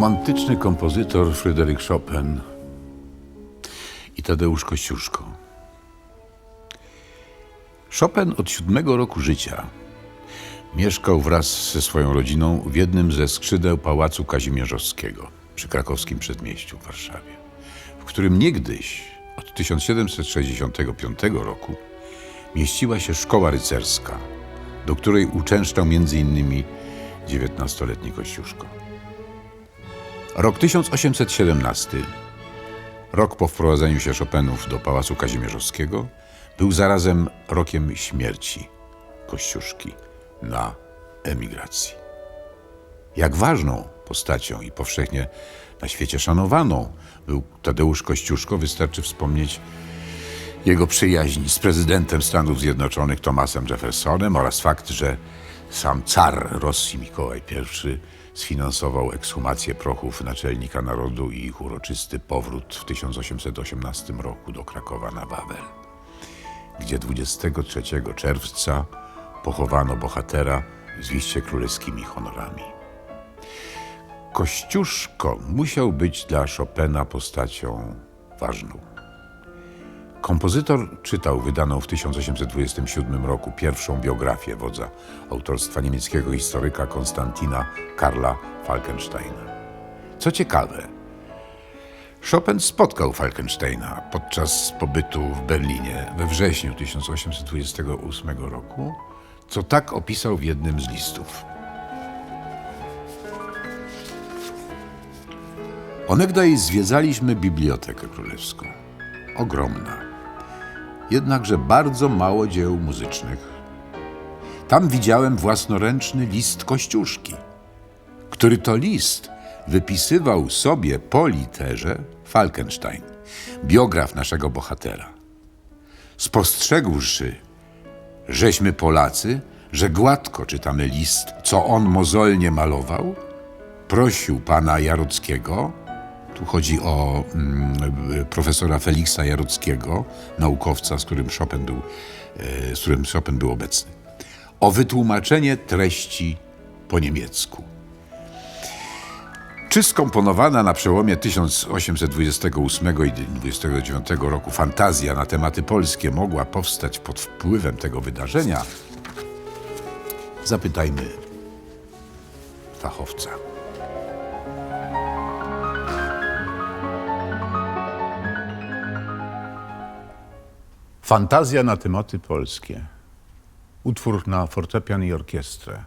Romantyczny kompozytor Fryderyk Chopin i Tadeusz Kościuszko. Chopin od 7 roku życia mieszkał wraz ze swoją rodziną w jednym ze skrzydeł Pałacu Kazimierzowskiego przy krakowskim przedmieściu w Warszawie, w którym niegdyś od 1765 roku mieściła się szkoła rycerska, do której uczęszczał m.in. 19-letni Kościuszko. Rok 1817, rok po wprowadzeniu się Chopinów do Pałacu Kazimierzowskiego, był zarazem rokiem śmierci Kościuszki na emigracji. Jak ważną postacią i powszechnie na świecie szanowaną był Tadeusz Kościuszko, wystarczy wspomnieć jego przyjaźń z prezydentem Stanów Zjednoczonych Thomasem Jeffersonem oraz fakt, że sam car Rosji Mikołaj I sfinansował ekshumację prochów naczelnika narodu i ich uroczysty powrót w 1818 roku do Krakowa na Wawel, gdzie 23 czerwca pochowano bohatera z liście królewskimi honorami. Kościuszko musiał być dla Chopina postacią ważną. Kompozytor czytał wydaną w 1827 roku pierwszą biografię wodza autorstwa niemieckiego historyka Konstantina Karla Falkensteina. Co ciekawe, Chopin spotkał Falkensteina podczas pobytu w Berlinie we wrześniu 1828 roku, co tak opisał w jednym z listów. Onegdaj zwiedzaliśmy Bibliotekę Królewską. Ogromna. Jednakże bardzo mało dzieł muzycznych. Tam widziałem własnoręczny list Kościuszki, który to list wypisywał sobie po literze Falkenstein, biograf naszego bohatera. Spostrzegłszy, żeśmy Polacy, że gładko czytamy list, co on mozolnie malował, prosił pana Jarockiego, tu chodzi o profesora Feliksa Jarockiego, naukowca, z którym Chopin był obecny, o wytłumaczenie treści po niemiecku. Czy skomponowana na przełomie 1828 i 29 roku fantazja na tematy polskie mogła powstać pod wpływem tego wydarzenia? Zapytajmy fachowca. Fantazja na tematy polskie. Utwór na fortepian i orkiestrę.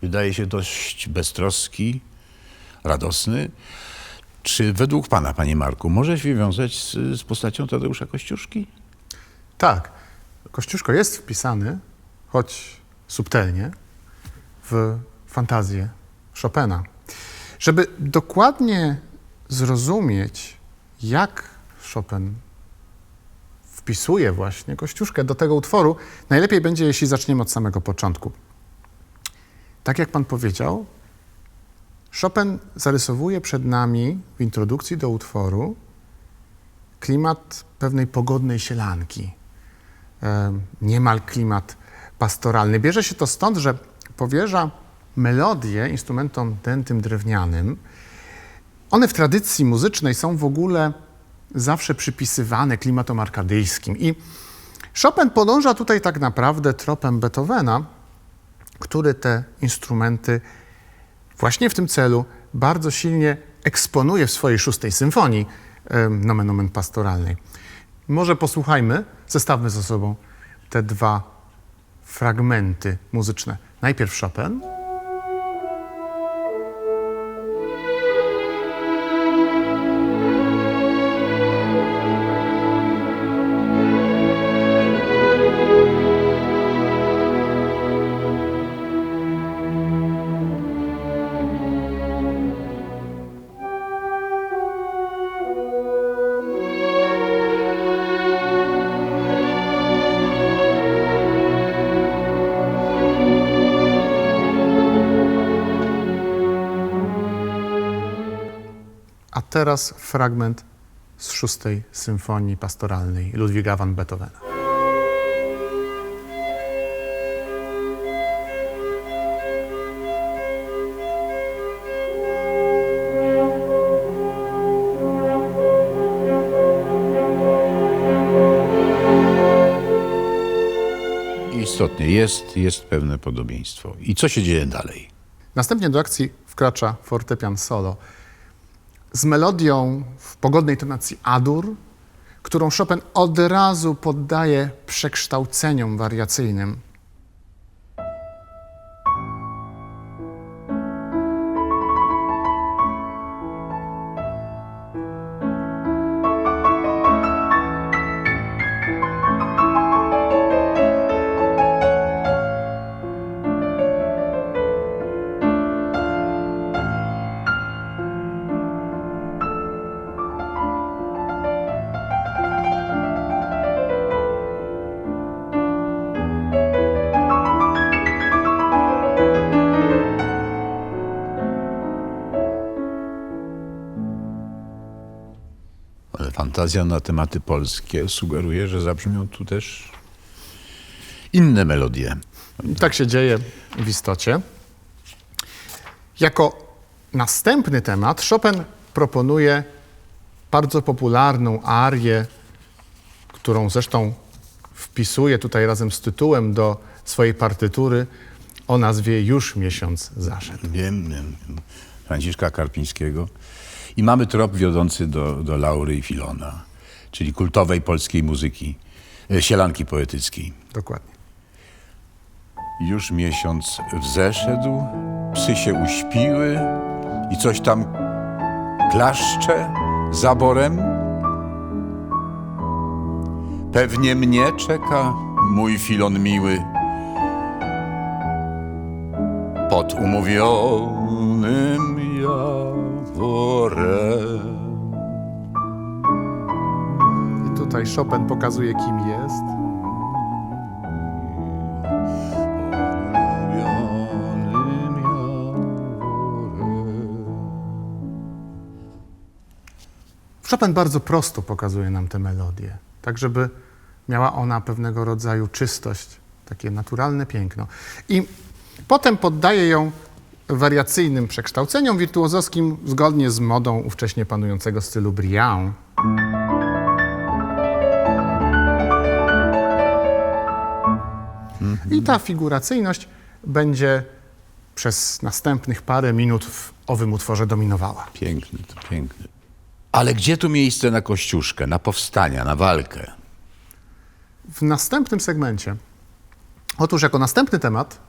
Wydaje się dość beztroski, radosny. Czy według pana, panie Marku, może się wiązać z postacią Tadeusza Kościuszki? Tak. Kościuszko jest wpisany, choć subtelnie, w fantazję Chopina. Żeby dokładnie zrozumieć, jak Chopin wpisuje właśnie Kościuszkę do tego utworu, najlepiej będzie, jeśli zaczniemy od samego początku. Tak jak pan powiedział, Chopin zarysowuje przed nami w introdukcji do utworu klimat pewnej pogodnej sielanki, niemal klimat pastoralny. Bierze się to stąd, że powierza melodię instrumentom dętym drewnianym. One w tradycji muzycznej są w ogóle zawsze przypisywane klimatom arkadyjskim. I Chopin podąża tutaj tak naprawdę tropem Beethovena, który te instrumenty właśnie w tym celu bardzo silnie eksponuje w swojej 6. symfonii, nomen omen pastoralnej. Może posłuchajmy, zestawmy ze sobą te dwa fragmenty muzyczne. Najpierw Chopin. A teraz fragment z 6. symfonii pastoralnej Ludwiga van Beethovena. istotnie, jest pewne podobieństwo. I co się dzieje dalej? Następnie do akcji wkracza fortepian solo z melodią w pogodnej tonacji A-dur, którą Chopin od razu poddaje przekształceniom wariacyjnym. Ale fantazja na tematy polskie sugeruje, że zabrzmią tu też inne melodie. Tak się dzieje w istocie. Jako następny temat Chopin proponuje bardzo popularną arię, którą zresztą wpisuje tutaj razem z tytułem do swojej partytury o nazwie Już miesiąc zaszedł. Wiem. Franciszka Karpińskiego. I mamy trop wiodący do Laury i Filona, czyli kultowej polskiej muzyki, sielanki poetyckiej. Dokładnie. Już miesiąc wzeszedł, psy się uśpiły i coś tam klaszcze zaborem. Pewnie mnie czeka mój Filon miły pod umówionym jaworem. I tutaj Chopin pokazuje, kim jest. Chopin bardzo prosto pokazuje nam tę melodię, tak żeby miała ona pewnego rodzaju czystość, takie naturalne piękno. I potem poddaje ją wariacyjnym przekształceniom wirtuozowskim zgodnie z modą ówcześnie panującego stylu Briand. I ta figuracyjność będzie przez następnych parę minut w owym utworze dominowała. Piękny, to piękny. Ale gdzie tu miejsce na Kościuszkę, na powstania, na walkę? W następnym segmencie, otóż jako następny temat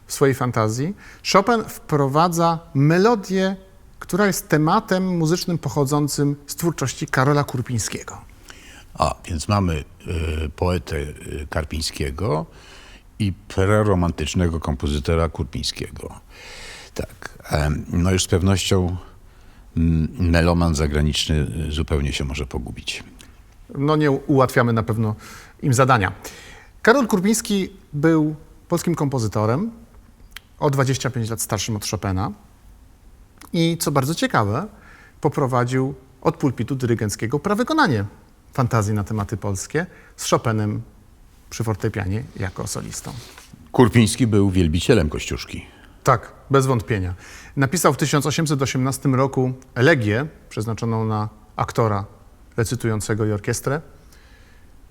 w swojej fantazji, Chopin wprowadza melodię, która jest tematem muzycznym pochodzącym z twórczości Karola Kurpińskiego. A, więc mamy poetę Karpińskiego i preromantycznego kompozytora Kurpińskiego. Tak, no już z pewnością meloman zagraniczny zupełnie się może pogubić. No nie ułatwiamy na pewno im zadania. Karol Kurpiński był polskim kompozytorem, o 25 lat starszym od Chopina i co bardzo ciekawe, poprowadził od pulpitu dyrygenckiego prawykonanie fantazji na tematy polskie z Chopinem przy fortepianie jako solistą. Kurpiński był wielbicielem Kościuszki. Tak, bez wątpienia. Napisał w 1818 roku elegię przeznaczoną na aktora recytującego i orkiestrę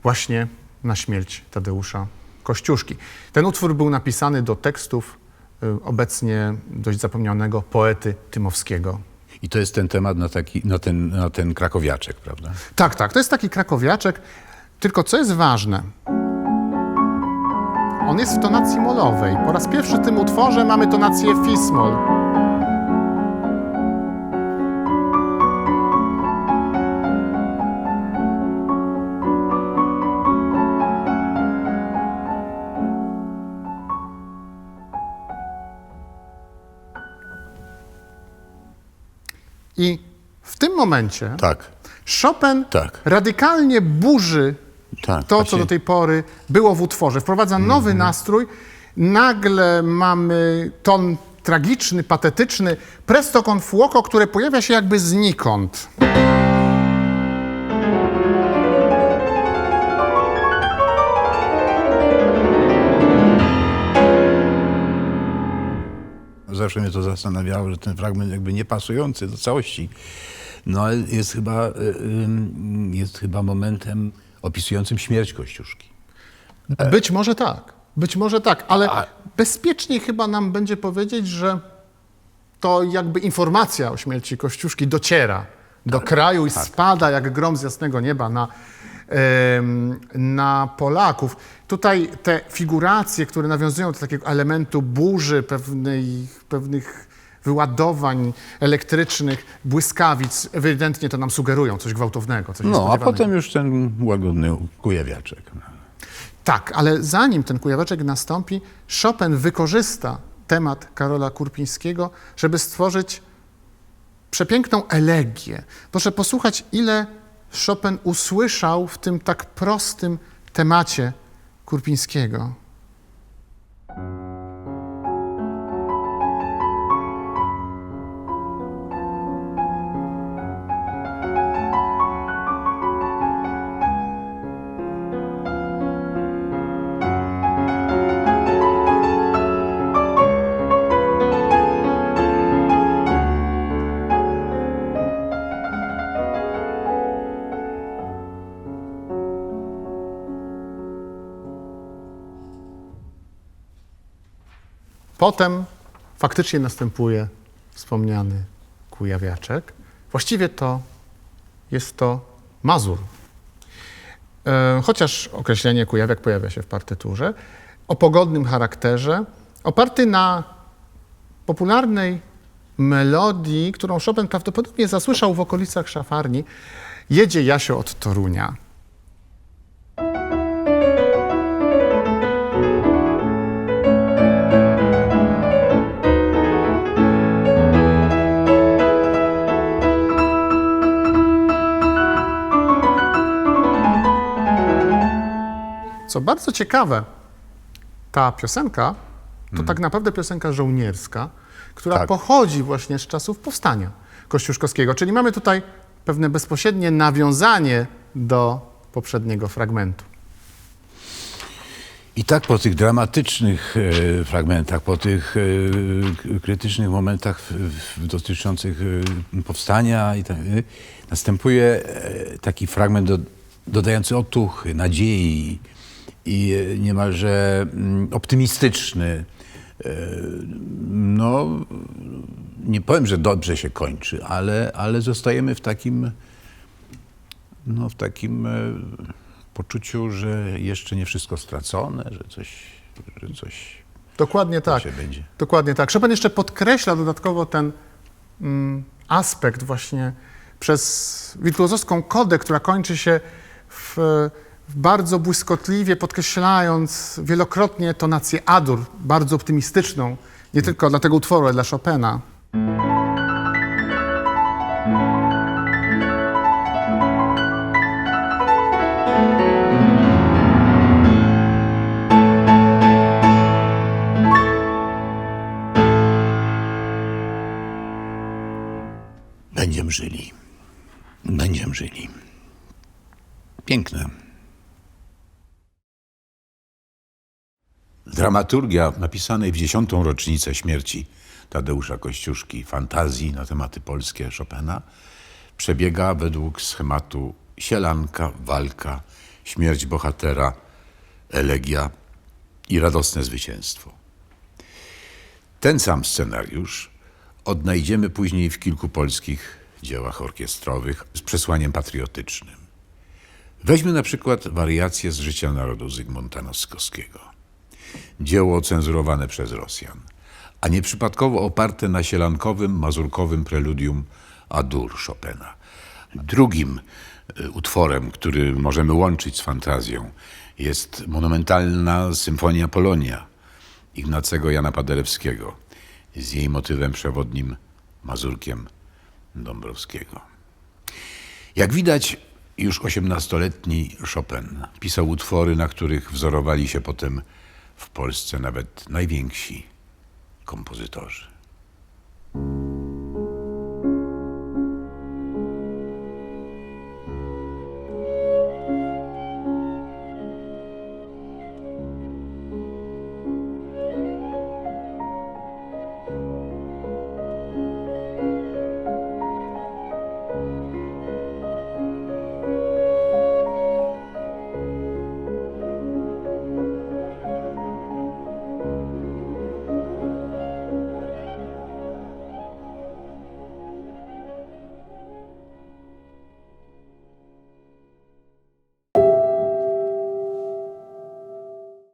właśnie na śmierć Tadeusza Kościuszki. Ten utwór był napisany do tekstów obecnie dość zapomnianego poety Tymowskiego. I to jest ten temat na ten krakowiaczek, prawda? Tak, to jest taki krakowiaczek, tylko co jest ważne, on jest w tonacji molowej. Po raz pierwszy w tym utworze mamy tonację fis-mol. I w tym momencie Tak, Chopin tak. radykalnie burzy Tak, to, właśnie- co do tej pory było w utworze. Wprowadza nowy nastrój. Nagle mamy ton tragiczny, patetyczny, presto con fuoco, które pojawia się jakby znikąd. Zawsze mnie to zastanawiało, że ten fragment jakby niepasujący do całości, no ale jest chyba momentem opisującym śmierć Kościuszki. Być może tak. Być może tak, ale bezpieczniej chyba nam będzie powiedzieć, że to jakby informacja o śmierci Kościuszki dociera do kraju i spada jak grom z jasnego nieba na Polaków. Tutaj te figuracje, które nawiązują do takiego elementu burzy, pewnych wyładowań elektrycznych, błyskawic, ewidentnie to nam sugerują coś gwałtownego, coś No, a niespodziewanego. potem już ten łagodny kujawiaczek. Tak, ale zanim ten kujawiaczek nastąpi, Chopin wykorzysta temat Karola Kurpińskiego, żeby stworzyć przepiękną elegię. Proszę posłuchać, ile Chopin usłyszał w tym tak prostym temacie Kurpińskiego. Potem faktycznie następuje wspomniany kujawiaczek. Właściwie to jest to mazur. Chociaż określenie kujawiak pojawia się w partyturze, o pogodnym charakterze, oparty na popularnej melodii, którą Chopin prawdopodobnie zasłyszał w okolicach Szafarni. Jedzie Jasio od Torunia. Co bardzo ciekawe, ta piosenka to tak naprawdę piosenka żołnierska, która pochodzi właśnie z czasów powstania kościuszkowskiego. Czyli mamy tutaj pewne bezpośrednie nawiązanie do poprzedniego fragmentu. I tak po tych dramatycznych fragmentach, po tych krytycznych momentach dotyczących powstania i tak, następuje taki fragment dodający otuchy, nadziei i niemalże optymistyczny. No, nie powiem, że dobrze się kończy, ale zostajemy w takim poczuciu, że jeszcze nie wszystko stracone, że coś Dokładnie tak. się będzie. Dokładnie tak. Chopin jeszcze podkreśla dodatkowo ten aspekt właśnie przez wirtuozowską kodę, która kończy się w bardzo błyskotliwie, podkreślając wielokrotnie tonację A-dur, bardzo optymistyczną, nie tylko dla tego utworu, ale dla Chopina. Będziemy żyli. Będziemy żyli. Piękne. Dramaturgia napisanej w 10. rocznicę śmierci Tadeusza Kościuszki fantazji na tematy polskie Chopina przebiega według schematu sielanka, walka, śmierć bohatera, elegia i radosne zwycięstwo. Ten sam scenariusz odnajdziemy później w kilku polskich dziełach orkiestrowych z przesłaniem patriotycznym. Weźmy na przykład wariacje z życia narodu Zygmunta Noskowskiego. Dzieło ocenzurowane przez Rosjan, a nieprzypadkowo oparte na sielankowym, mazurkowym preludium A-dur Chopina. Drugim utworem, który możemy łączyć z fantazją, jest monumentalna symfonia Polonia Ignacego Jana Paderewskiego z jej motywem przewodnim mazurkiem Dąbrowskiego. Jak widać, już 18-letni Chopin pisał utwory, na których wzorowali się potem w Polsce nawet najwięksi kompozytorzy.